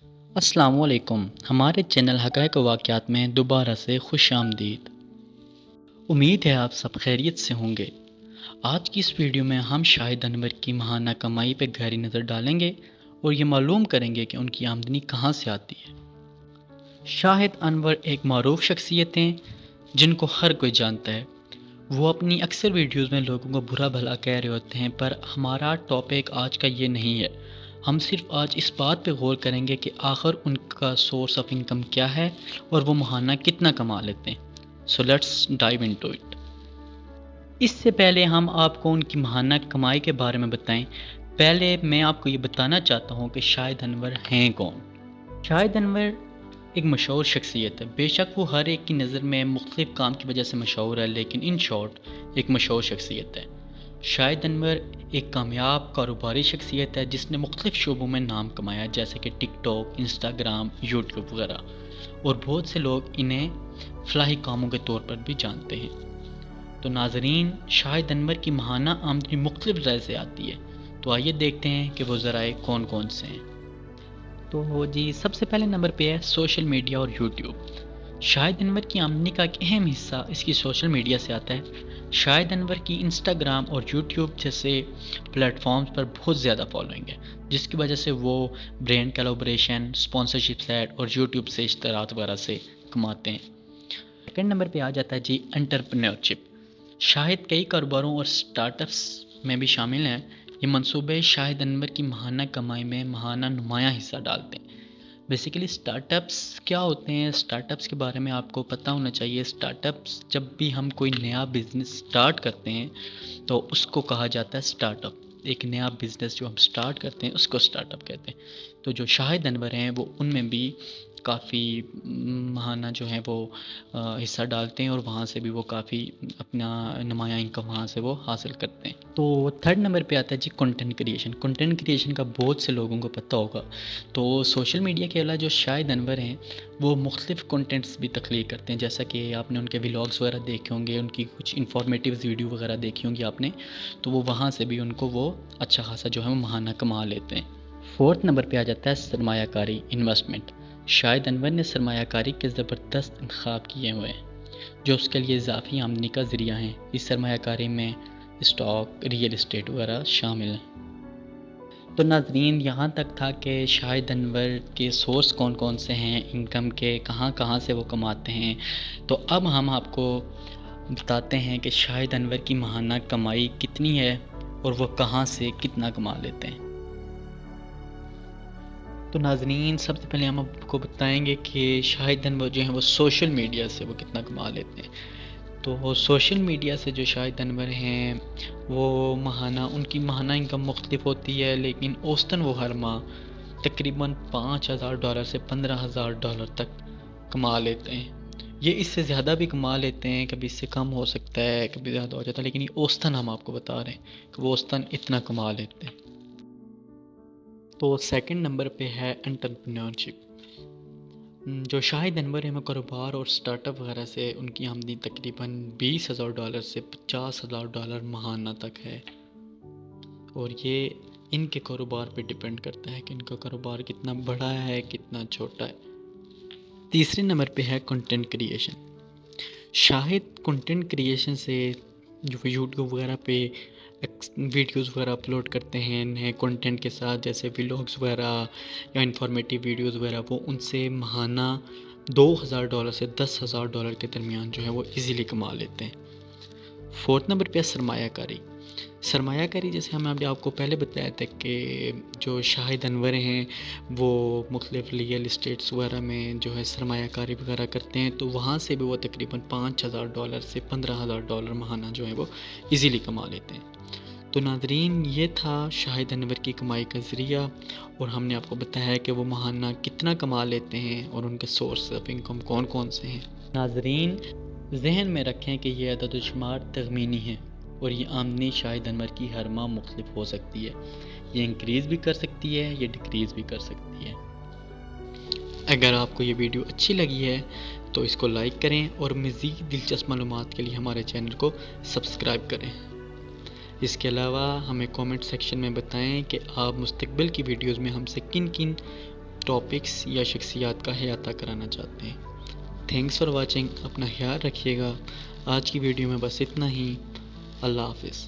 السلام علیکم، ہمارے چینل حقائق و واقعات میں دوبارہ سے خوش آمدید۔ امید ہے آپ سب خیریت سے ہوں گے۔ آج کی اس ویڈیو میں ہم شاہد انور کی ماہانہ کمائی پہ گہری نظر ڈالیں گے اور یہ معلوم کریں گے کہ ان کی آمدنی کہاں سے آتی ہے۔ شاہد انور ایک معروف شخصیت ہیں جن کو ہر کوئی جانتا ہے۔ وہ اپنی اکثر ویڈیوز میں لوگوں کو برا بھلا کہہ رہے ہوتے ہیں، پر ہمارا ٹاپک آج کا یہ نہیں ہے۔ ہم صرف آج اس بات پہ غور کریں گے کہ آخر ان کا سورس آف انکم کیا ہے اور وہ ماہانہ کتنا کما لیتے ہیں۔ So let's dive into it. اس سے پہلے ہم آپ کو ان کی ماہانہ کمائی کے بارے میں بتائیں، پہلے میں آپ کو یہ بتانا چاہتا ہوں کہ شاہد انور ہیں کون۔ شاہد انور ایک مشہور شخصیت ہے۔ بے شک وہ ہر ایک کی نظر میں مختلف کام کی وجہ سے مشہور ہے، لیکن ان شارٹ ایک مشہور شخصیت ہے۔ شاہد انور ایک کامیاب کاروباری شخصیت ہے جس نے مختلف شعبوں میں نام کمایا، جیسے کہ ٹک ٹاک، انسٹاگرام، یوٹیوب وغیرہ، اور بہت سے لوگ انہیں فلاحی کاموں کے طور پر بھی جانتے ہیں۔ تو ناظرین، شاہد انور کی ماہانہ آمدنی مختلف ذرائع سے آتی ہے، تو آئیے دیکھتے ہیں کہ وہ ذرائع کون کون سے ہیں۔ تو جی، سب سے پہلے نمبر پہ ہے سوشل میڈیا اور یوٹیوب۔ شاہد انور کی آمدنی کا ایک اہم حصہ اس کی سوشل میڈیا سے آتا ہے۔ شاہد انور کی انسٹاگرام اور یوٹیوب جیسے پلیٹ فارمز پر بہت زیادہ فالوئنگ ہے، جس کی وجہ سے وہ برینڈ کولابریشن، اسپانسرشپ ایڈ اور یوٹیوب سے اشتراک وغیرہ سے کماتے ہیں۔ سیکنڈ نمبر پہ آ جاتا ہے جی انٹرپرینیورشپ۔ شاہد کئی کاروباروں اور سٹارٹ اپس میں بھی شامل ہیں۔ یہ منصوبے شاہد انور کی ماہانہ کمائی میں ماہانہ نمایاں حصہ ڈالتے ہیں۔ بیسیکلی سٹارٹ اپس کیا ہوتے ہیں؟ سٹارٹ اپس کے بارے میں آپ کو پتہ ہونا چاہیے۔ سٹارٹ اپس، جب بھی ہم کوئی نیا بزنس سٹارٹ کرتے ہیں تو اس کو کہا جاتا ہے سٹارٹ اپ۔ ایک نیا بزنس جو ہم سٹارٹ کرتے ہیں اس کو سٹارٹ اپ کہتے ہیں۔ تو جو شاہد انور ہیں وہ ان میں بھی کافی ماہانہ جو ہے وہ حصہ ڈالتے ہیں، اور وہاں سے بھی وہ کافی اپنا نمایاں انکم وہاں سے وہ حاصل کرتے ہیں۔ تو تھرڈ نمبر پہ آتا ہے جی کنٹینٹ کریشن۔ کنٹینٹ کریشن کا بہت سے لوگوں کو پتہ ہوگا۔ تو سوشل میڈیا کے علاوہ جو شاہد انور ہیں وہ مختلف کنٹینٹس بھی تخلیق کرتے ہیں، جیسا کہ آپ نے ان کے ولاگز وغیرہ دیکھے ہوں گے، ان کی کچھ انفارمیٹیو ویڈیو وغیرہ دیکھی ہوں گی آپ نے، تو وہ وہاں سے بھی ان کو وہ اچھا خاصا جو ہے وہ ماہانہ کما لیتے ہیں۔ فورتھ نمبر پہ آ جاتا ہے سرمایہ کاری، انویسٹمنٹ۔ شاہد انور نے سرمایہ کاری کے زبردست انتخاب کیے ہوئے ہیں جو اس کے لیے اضافی آمدنی کا ذریعہ ہیں۔ اس سرمایہ کاری میں اسٹاک، ریئل اسٹیٹ وغیرہ شامل ہیں۔ تو ناظرین، یہاں تک تھا کہ شاہد انور کے سورس کون کون سے ہیں انکم کے، کہاں کہاں سے وہ کماتے ہیں۔ تو اب ہم آپ کو بتاتے ہیں کہ شاہد انور کی ماہانہ کمائی کتنی ہے اور وہ کہاں سے کتنا کما لیتے ہیں۔ تو ناظرین، سب سے پہلے ہم آپ کو بتائیں گے کہ شاہد انور جو ہیں وہ سوشل میڈیا سے وہ کتنا کما لیتے ہیں۔ تو سوشل میڈیا سے جو شاہد انور ہیں وہ ماہانہ، ان کی ماہانہ انکم مختلف ہوتی ہے، لیکن اوسطاً وہ ہر ماہ تقریباً $5,000 سے $15,000 تک کما لیتے ہیں۔ یہ اس سے زیادہ بھی کما لیتے ہیں، کبھی اس سے کم ہو سکتا ہے، کبھی زیادہ ہو جاتا ہے، لیکن یہ اوسطاً ہم آپ کو بتا رہے ہیں کہ وہ اوسطاً اتنا کما لیتے ہیں۔ تو سیکنڈ نمبر پہ ہے انٹرپرینیورشپ۔ جو شاہد انور ہیں وہ کاروبار اور سٹارٹ اپ وغیرہ سے ان کی آمدنی تقریباً $20,000 سے $50,000 ماہانہ تک ہے، اور یہ ان کے کاروبار پہ ڈیپینڈ کرتا ہے کہ ان کا کاروبار کتنا بڑا ہے کتنا چھوٹا ہے۔ تیسرے نمبر پہ ہے کنٹینٹ کریشن۔ شاہد کنٹینٹ کریشن سے جو یوٹیوب وغیرہ پہ ویڈیوز وغیرہ اپلوڈ کرتے ہیں نئے کنٹینٹ کے ساتھ، جیسے ولاگز وغیرہ یا انفارمیٹیو ویڈیوز وغیرہ، وہ ان سے ماہانہ $2,000 سے $10,000 کے درمیان جو ہے وہ ایزیلی کما لیتے ہیں۔ فورتھ نمبر پہ سرمایہ کاری۔ سرمایہ کاری جیسے ہم ابھی آپ کو پہلے بتایا تھا کہ جو شاہد انور ہیں وہ مختلف ریئل اسٹیٹس وغیرہ میں جو ہے سرمایہ کاری وغیرہ کرتے ہیں، تو وہاں سے بھی وہ تقریباً $5,000 سے $15,000 ماہانہ جو ہے وہ ایزیلی کما لیتے ہیں۔ تو ناظرین، یہ تھا شاہد انور کی کمائی کا ذریعہ، اور ہم نے آپ کو بتایا کہ وہ ماہانہ کتنا کما لیتے ہیں اور ان کے سورس آف انکم کون کون سے ہیں۔ ناظرین، ذہن میں رکھیں کہ یہ عدد و شمار تخمینی ہیں، اور یہ آمدنی شاہد انور کی ہر ماہ مختلف ہو سکتی ہے۔ یہ انکریز بھی کر سکتی ہے، یہ ڈیکریز بھی کر سکتی ہے۔ اگر آپ کو یہ ویڈیو اچھی لگی ہے تو اس کو لائک کریں، اور مزید دلچسپ معلومات کے لیے ہمارے چینل کو سبسکرائب کریں۔ اس کے علاوہ ہمیں کومنٹ سیکشن میں بتائیں کہ آپ مستقبل کی ویڈیوز میں ہم سے کن ٹاپکس یا شخصیات کا احاطہ کرانا چاہتے ہیں۔ تھینکس فار واچنگ، اپنا خیال رکھیے گا۔ آج کی ویڈیو میں بس اتنا ہی۔ اللہ حافظ۔